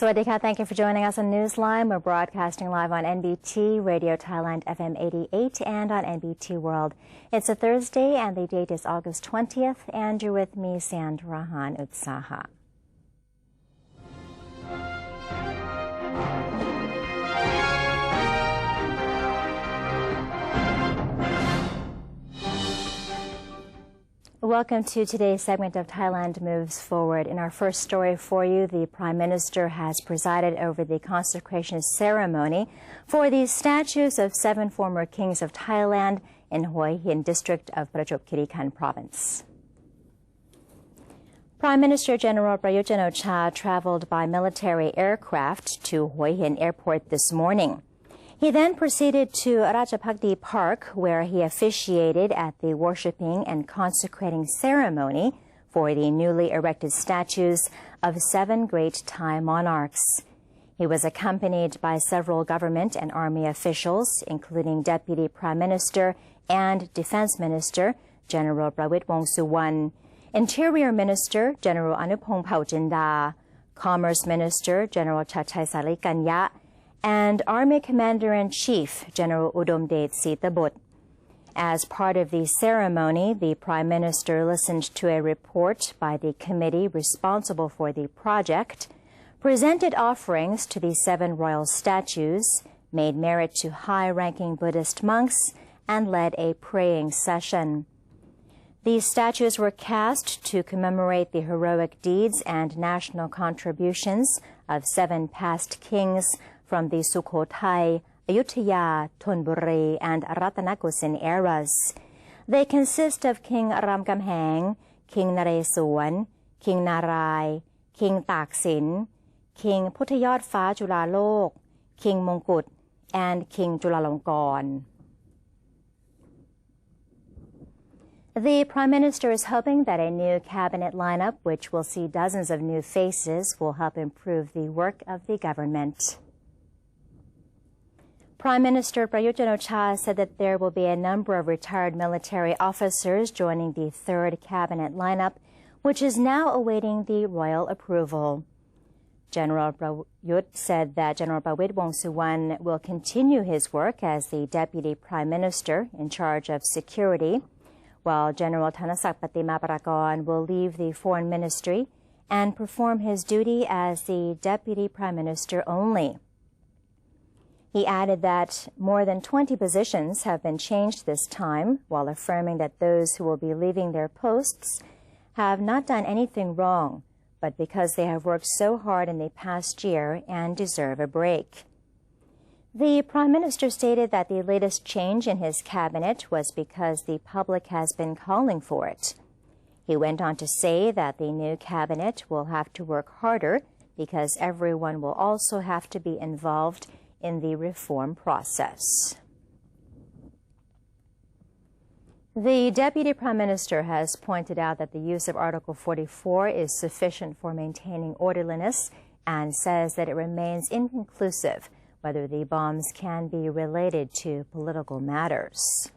Swadika, thank you for joining us on Newsline. We're broadcasting live on NBT, Radio Thailand FM 88, and on NBT World. It's a Thursday, and the date is August 20th, and you're with me, Sandrahan Utsaha. Welcome to today's segment of Thailand Moves Forward. In our first story for you, the Prime Minister has presided over the consecration ceremony for the statues of 7 former kings of Thailand in Hue Hin district of Prachuap Khiri Khan province. Prime Minister General Prayut Chan-o-cha traveled by military aircraft to Hue Hin airport this morning. He then proceeded to Ratchapakdi Park, where he officiated at the worshipping and consecrating ceremony for the newly erected statues of 7 great Thai monarchs. He was accompanied by several government and army officials, including Deputy Prime Minister and Defense Minister General Prawit Wongsuwan, Interior Minister General Anupong Paujinda, Commerce Minister General Chachai Salikanya, and Army Commander-in-Chief General Udomdet Sitabut. As part of the ceremony, the Prime Minister listened to a report by the committee responsible for the project, presented offerings to the 7 royal statues, made merit to high-ranking Buddhist monks, and led a praying session. These statues were cast to commemorate the heroic deeds and national contributions of 7 past kings from the Sukhothai, Ayutthaya, Thonburi, and Ratanakosin eras. They consist of King Ramkhamhaeng, King Naresuan, King Narai, King Taksin, King Puthayot Pha Chulalok, King Mongkut, and King Chulalongkorn. The Prime Minister is hoping that a new cabinet lineup, which will see dozens of new faces, will help improve the work of the government. Prime Minister Prayut Chan-o-cha said that there will be a number of retired military officers joining the 3rd cabinet lineup, which is now awaiting the royal approval. General Prayut said that General Prawit Wongsuwan will continue his work as the Deputy Prime Minister in charge of security, while General Thanasak Patimaprakon will leave the Foreign Ministry and perform his duty as the Deputy Prime Minister only. He added that more than 20 positions have been changed this time, while affirming that those who will be leaving their posts have not done anything wrong, but because they have worked so hard in the past year and deserve a break. The Prime Minister stated that the latest change in his cabinet was because the public has been calling for it. He went on to say that the new cabinet will have to work harder because everyone will also have to be involved in the reform process. The Deputy Prime Minister has pointed out that the use of Article 44 is sufficient for maintaining orderliness and says that it remains inconclusive whether the bombs can be related to political matters.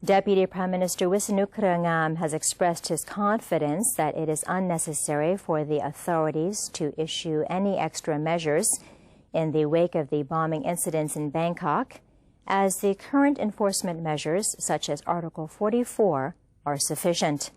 Deputy Prime Minister Wisnu Krangam has expressed his confidence that it is unnecessary for the authorities to issue any extra measures in the wake of the bombing incidents in Bangkok, as the current enforcement measures, such as Article 44, are sufficient.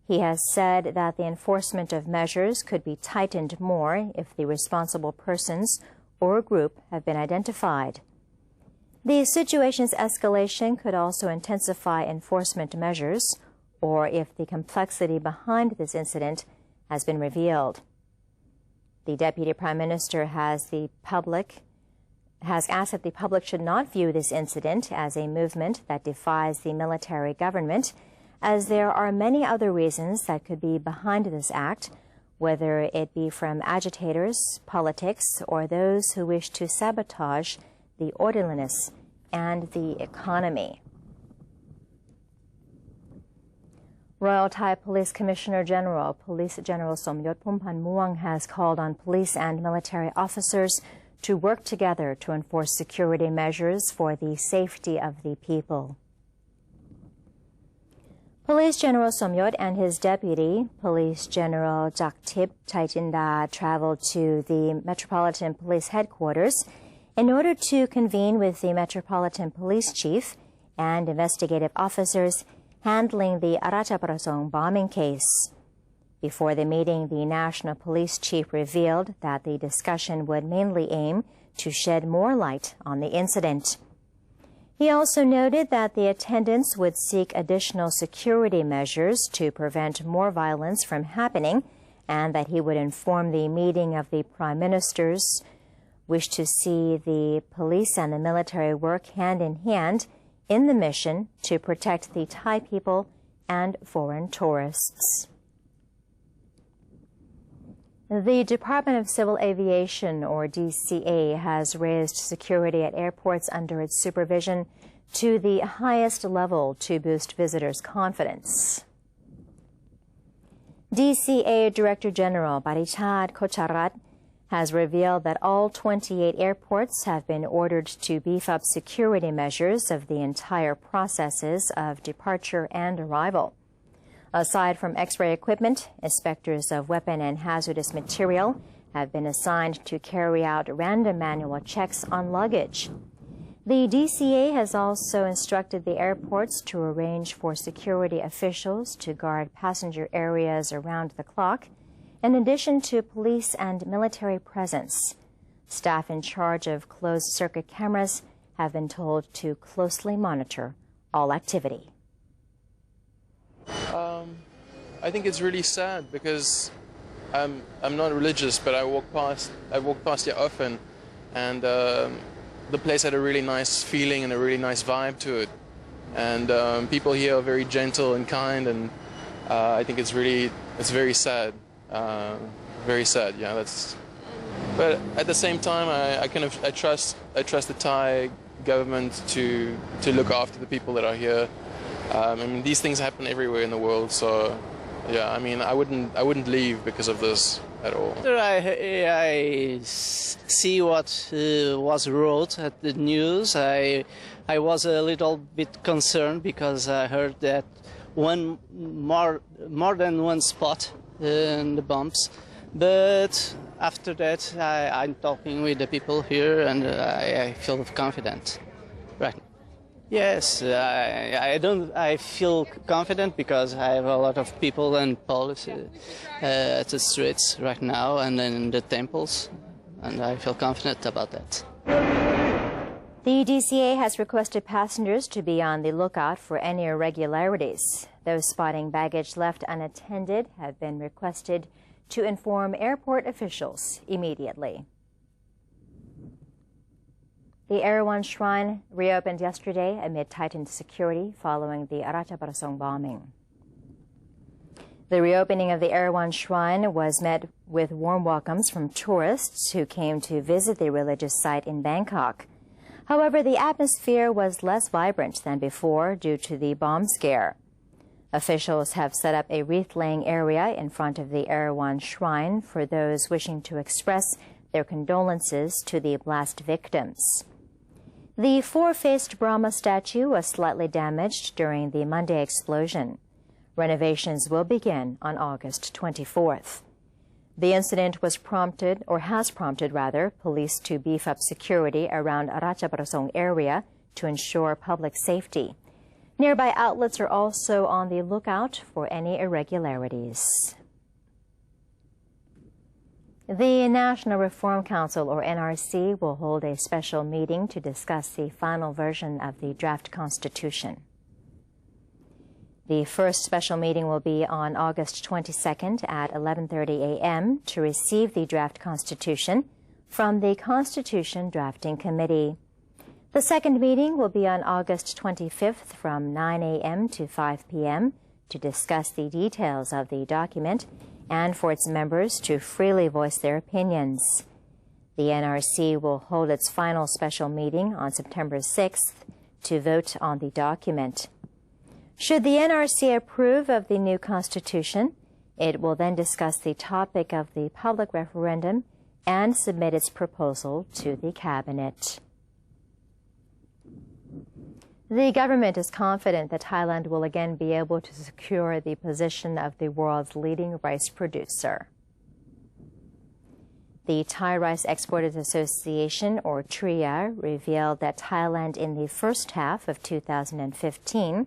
He has said that the enforcement of measures could be tightened more if the responsible persons or group have been identified. The situation's escalation could also intensify enforcement measures, or if the complexity behind this incident has been revealed. The Deputy Prime Minister has asked that the public should not view this incident as a movement that defies the military government, as there are many other reasons that could be behind this act, whether it be from agitators, politics, or those who wish to sabotage the orderliness and the economy. Royal Thai Police Commissioner General, Police General Somyot Phumpan Muang, has called on police and military officers to work together to enforce security measures for the safety of the people. Police General Somyot and his deputy, Police General Jaktip Chaijinda, traveled to the Metropolitan Police Headquarters in order to convene with the Metropolitan Police Chief and investigative officers handling the Arachaparasong bombing case. Before the meeting, the National Police Chief revealed that the discussion would mainly aim to shed more light on the incident. He also noted that the attendants would seek additional security measures to prevent more violence from happening, and that he would inform the meeting of the Prime Ministers wish to see the police and the military work hand in hand in the mission to protect the Thai people and foreign tourists. The Department of Civil Aviation, or DCA, has raised security at airports under its supervision to the highest level to boost visitors' confidence. DCA Director General Barichad Kocharat has revealed that all 28 airports have been ordered to beef up security measures of the entire processes of departure and arrival. Aside from X-ray equipment, inspectors of weapon and hazardous material have been assigned to carry out random manual checks on luggage. The DCA has also instructed the airports to arrange for security officials to guard passenger areas around the clock, in addition to police and military presence. Staff in charge of closed-circuit cameras have been told to closely monitor all activity. I think it's really sad because I'm not religious, but I walk past here often, and the place had a really nice feeling and a really nice vibe to it, and people here are very gentle and kind, and I think it's very sad, very sad. Yeah, that's. But at the same time, I trust the Thai government to look after the people that are here. I mean, these things happen everywhere in the world, so yeah, I mean, I wouldn't leave because of this at all. I see what was wrote at the news. I was a little bit concerned because I heard that more than one spot in the bombs, but after that I'm talking with the people here, and I feel confident. Right. Yes, I feel confident because I have a lot of people and police at the streets right now and in the temples, and I feel confident about that. The DCA has requested passengers to be on the lookout for any irregularities. Those spotting baggage left unattended have been requested to inform airport officials immediately. The Erawan Shrine reopened yesterday amid tightened security following the Arachaparasong bombing. The reopening of the Erawan Shrine was met with warm welcomes from tourists who came to visit the religious site in Bangkok. However, the atmosphere was less vibrant than before due to the bomb scare. Officials have set up a wreath-laying area in front of the Erawan Shrine for those wishing to express their condolences to the blast victims. The four-faced Brahma statue was slightly damaged during the Monday explosion. Renovations will begin on August 24th. The incident has prompted police to beef up security around Arachaparasong area to ensure public safety. Nearby outlets are also on the lookout for any irregularities. The National Reform Council, or NRC, will hold a special meeting to discuss the final version of the draft constitution. The first special meeting will be on August 22nd at 11:30 a.m. to receive the draft constitution from the Constitution Drafting Committee. The second meeting will be on August 25th from 9 a.m. to 5 p.m. to discuss the details of the document and for its members to freely voice their opinions. The NRC will hold its final special meeting on September 6th to vote on the document. Should the NRC approve of the new constitution, it will then discuss the topic of the public referendum and submit its proposal to the cabinet. The government is confident that Thailand will again be able to secure the position of the world's leading rice producer. The Thai Rice Exporters Association, or TRIA, revealed that Thailand in the first half of 2015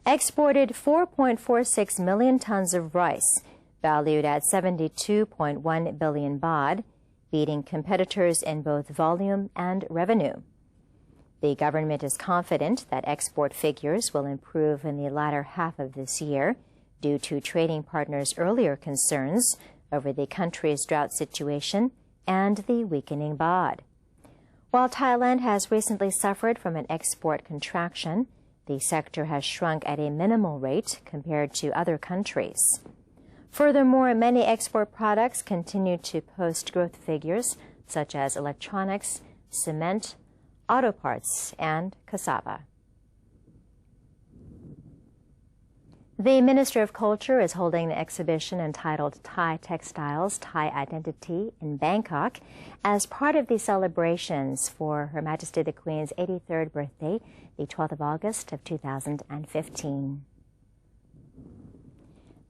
exported 4.46 million tons of rice, valued at 72.1 billion baht, beating competitors in both volume and revenue. The government is confident that export figures will improve in the latter half of this year due to trading partners' earlier concerns over the country's drought situation and the weakening baht. While Thailand has recently suffered from an export contraction, the sector has shrunk at a minimal rate compared to other countries. Furthermore, many export products continue to post growth figures such as electronics, cement, auto parts, and cassava. The Minister of Culture is holding an exhibition entitled Thai Textiles, Thai Identity in Bangkok as part of the celebrations for Her Majesty the Queen's 83rd birthday, the 12th of August of 2015.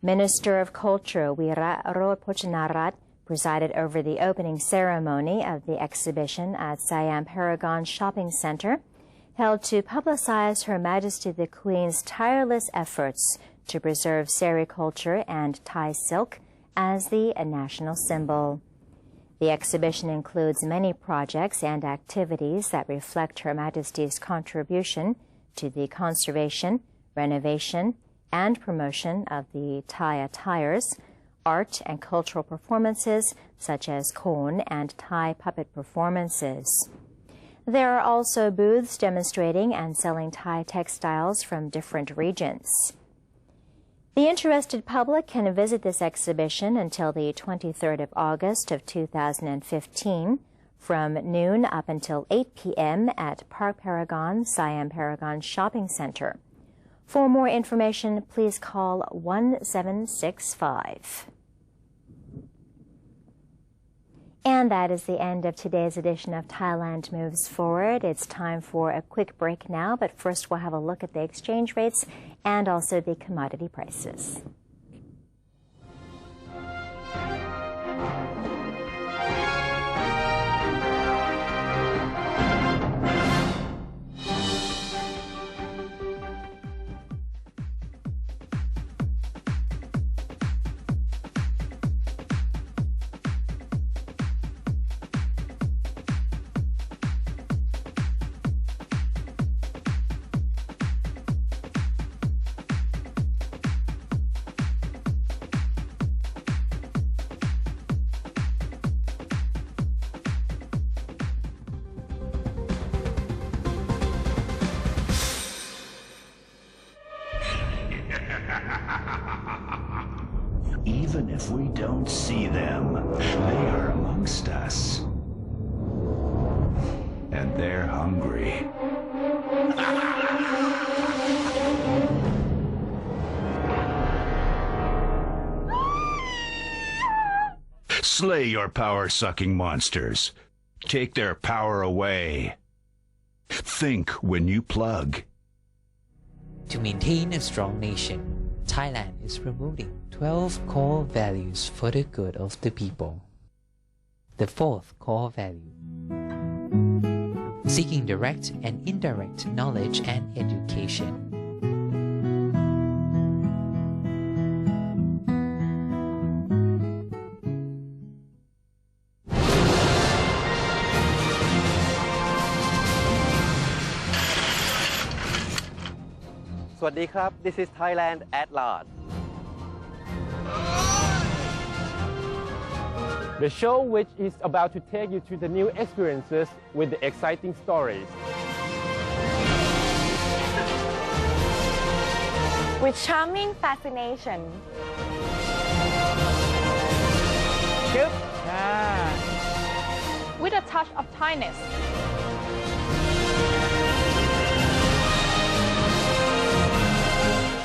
Minister of Culture Wira Pochannarat presided over the opening ceremony of the exhibition at Siam Paragon Shopping Center, held to publicize Her Majesty the Queen's tireless efforts to preserve sericulture and Thai silk as the national symbol. The exhibition includes many projects and activities that reflect Her Majesty's contribution to the conservation, renovation, and promotion of the Thai attires, art and cultural performances such as Khon and Thai puppet performances. There are also booths demonstrating and selling Thai textiles from different regions. The interested public can visit this exhibition until the 23rd of August of 2015 from noon up until 8 p.m. at Park Paragon, Siam Paragon Shopping Center. For more information, please call 1765. And that is the end of today's edition of Thailand Moves Forward. It's time for a quick break now, but first we'll have a look at the exchange rates and also the commodity prices. Even if we don't see them, they are amongst us. And they're hungry. Slay your power-sucking monsters. Take their power away. Think when you plug. To maintain a strong nation, Thailand is promoting 12 core values for the good of the people. The fourth core value: seeking direct and indirect knowledge and education. This is Thailand at large. The show which is about to take you to the new experiences with the exciting stories. With charming fascination. With a touch of Thainess.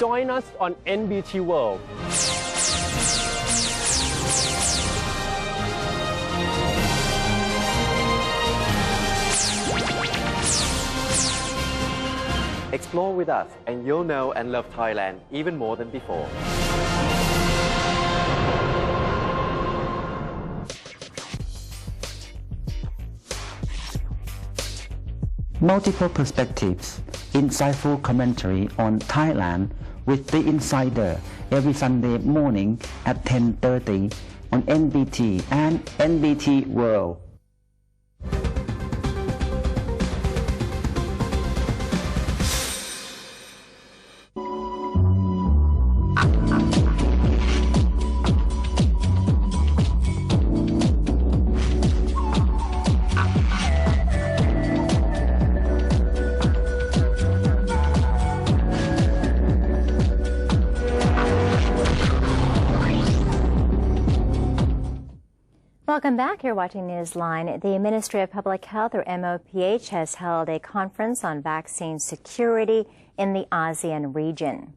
Join us on NBT World. Explore with us and you'll know and love Thailand even more than before. Multiple perspectives, insightful commentary on Thailand with The Insider every Sunday morning at 10:30 on NBT and NBT World. Welcome back. You're watching Newsline. The Ministry of Public Health, or MOPH, has held a conference on vaccine security in the ASEAN region.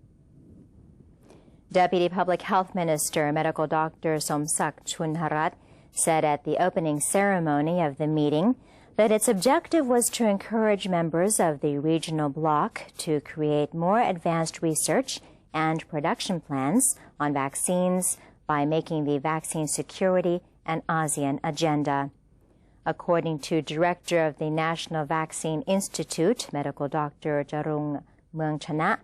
Deputy Public Health Minister, Medical Dr. Somsak Chunharat, said at the opening ceremony of the meeting that its objective was to encourage members of the regional bloc to create more advanced research and production plans on vaccines by making the vaccine security an ASEAN agenda. According to Director of the National Vaccine Institute, Medical Dr. Jarung Meongchana,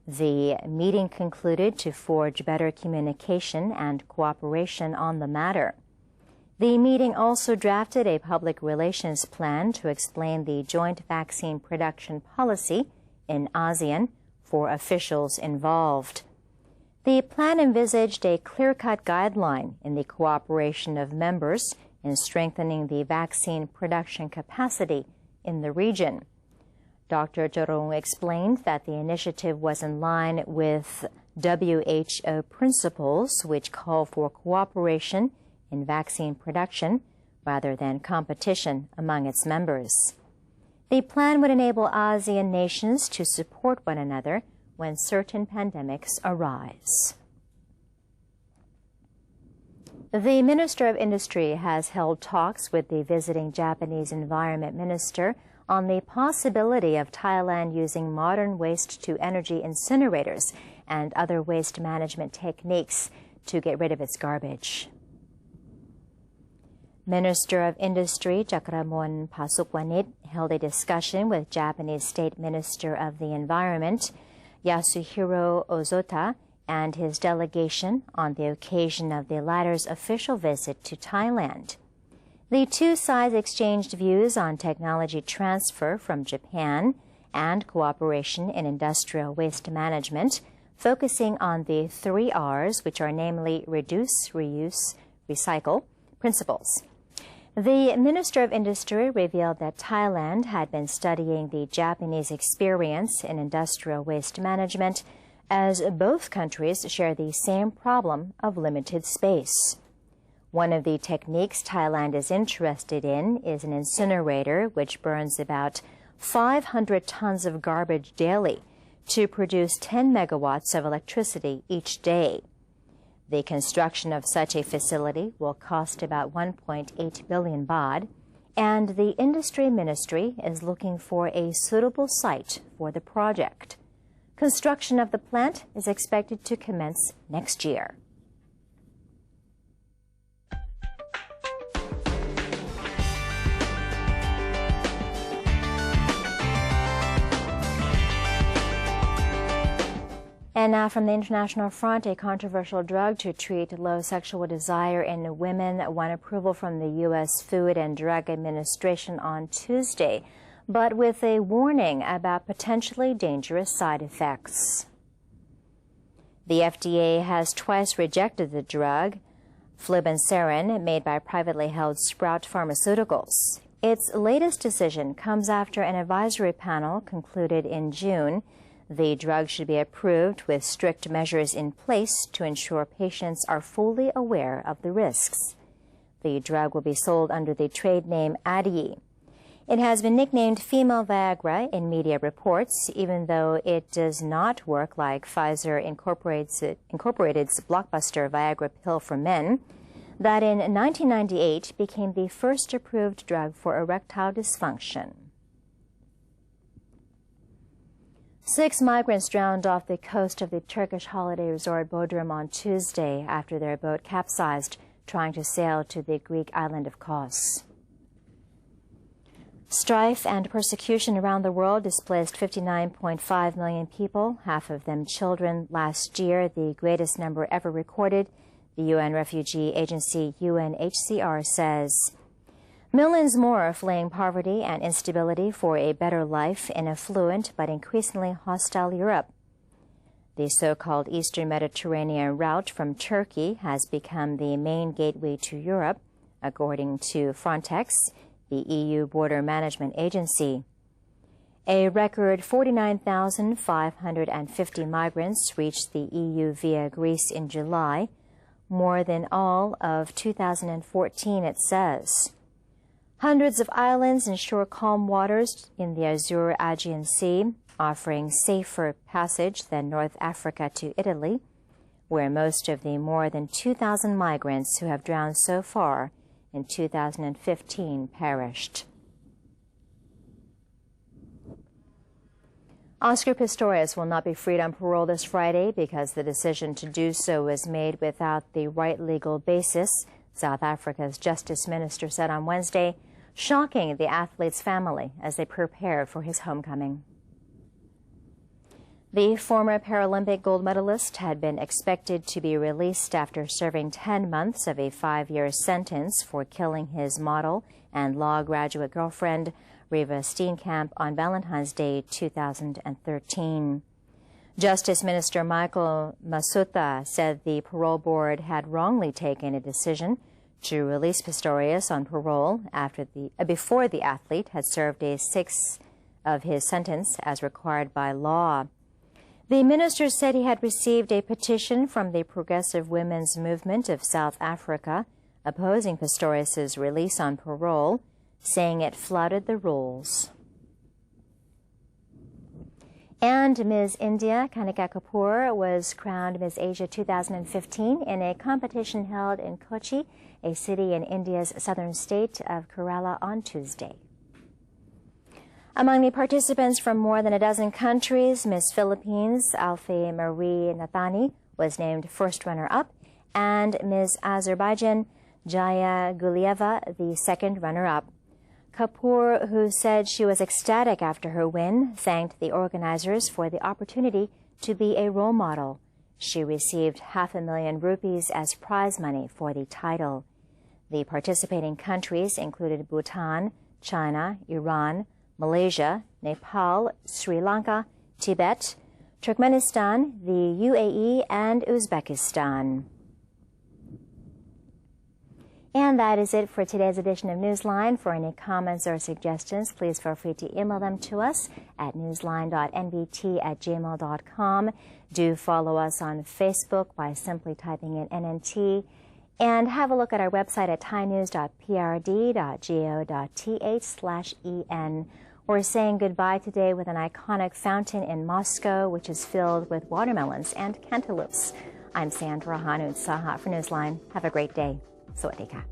the meeting concluded to forge better communication and cooperation on the matter. The meeting also drafted a public relations plan to explain the joint vaccine production policy in ASEAN for officials involved. The plan envisaged a clear-cut guideline in the cooperation of members in strengthening the vaccine production capacity in the region. Dr. Jorong explained that the initiative was in line with WHO principles, which call for cooperation in vaccine production rather than competition among its members. The plan would enable ASEAN nations to support one another when certain pandemics arise. The Minister of Industry has held talks with the visiting Japanese Environment Minister on the possibility of Thailand using modern waste-to-energy incinerators and other waste management techniques to get rid of its garbage. Minister of Industry Chakramon Pasukwanit held a discussion with Japanese State Minister of the Environment Yasuhiro Ozota and his delegation on the occasion of the latter's official visit to Thailand. The two sides exchanged views on technology transfer from Japan and cooperation in industrial waste management, focusing on the 3 R's, which are namely reduce, reuse, recycle principles. The Minister of Industry revealed that Thailand had been studying the Japanese experience in industrial waste management, as both countries share the same problem of limited space. One of the techniques Thailand is interested in is an incinerator which burns about 500 tons of garbage daily to produce 10 megawatts of electricity each day. The construction of such a facility will cost about 1.8 billion baht, and the Industry Ministry is looking for a suitable site for the project. Construction of the plant is expected to commence next year. And now from the international front, a controversial drug to treat low sexual desire in women won approval from the U.S. Food and Drug Administration on Tuesday, but with a warning about potentially dangerous side effects. The FDA has twice rejected the drug, flibanserin, made by privately held Sprout Pharmaceuticals. Its latest decision comes after an advisory panel concluded in June the drug should be approved with strict measures in place to ensure patients are fully aware of the risks. The drug will be sold under the trade name Adyi. It has been nicknamed female Viagra in media reports, even though it does not work like Pfizer Incorporated's blockbuster Viagra pill for men, that in 1998 became the first approved drug for erectile dysfunction. 6 migrants drowned off the coast of the Turkish holiday resort Bodrum on Tuesday after their boat capsized trying to sail to the Greek island of Kos. Strife and persecution around the world displaced 59.5 million people, half of them children, last year, the greatest number ever recorded, the UN refugee agency UNHCR says. Millions more are fleeing poverty and instability for a better life in affluent but increasingly hostile Europe. The so-called Eastern Mediterranean route from Turkey has become the main gateway to Europe, according to Frontex, the EU Border Management Agency. A record 49,550 migrants reached the EU via Greece in July, more than all of 2014, it says. Hundreds of islands ensure calm waters in the azure Aegean Sea, offering safer passage than North Africa to Italy, where most of the more than 2,000 migrants who have drowned so far in 2015 perished. Oscar Pistorius will not be freed on parole this Friday because the decision to do so was made without the right legal basis, South Africa's Justice Minister said on Wednesday, shocking the athlete's family as they prepare for his homecoming. The former Paralympic gold medalist had been expected to be released after serving 10 months of a 5-year sentence for killing his model and law graduate girlfriend, Riva Steenkamp, on Valentine's Day 2013. Justice Minister Michael Masuta said the parole board had wrongly taken a decision to release Pistorius on parole before the athlete had served a sixth of his sentence as required by law. The minister said he had received a petition from the Progressive Women's Movement of South Africa opposing Pistorius's release on parole, saying it flouted the rules. And Ms. India Kanika Kapoor was crowned Ms. Asia 2015 in a competition held in Kochi, a city in India's southern state of Kerala, on Tuesday. Among the participants from more than a dozen countries, Miss Philippines Alfie Marie Nathani was named first runner-up, and Ms. Azerbaijan Jaya Gulieva the second runner-up. Kapoor, who said she was ecstatic after her win, thanked the organizers for the opportunity to be a role model. She received 500,000 rupees as prize money for the title. The participating countries included Bhutan, China, Iran, Malaysia, Nepal, Sri Lanka, Tibet, Turkmenistan, the UAE, and Uzbekistan. And that is it for today's edition of Newsline. For any comments or suggestions, please feel free to email them to us at newsline.nbt@gmail.com. Do follow us on Facebook by simply typing in NNT. And have a look at our website at thainews.prd.go.th/en. We're saying goodbye today with an iconic fountain in Moscow, which is filled with watermelons and cantaloupes. I'm Sandra Hanud Saha for Newsline. Have a great day. Sawadee ka.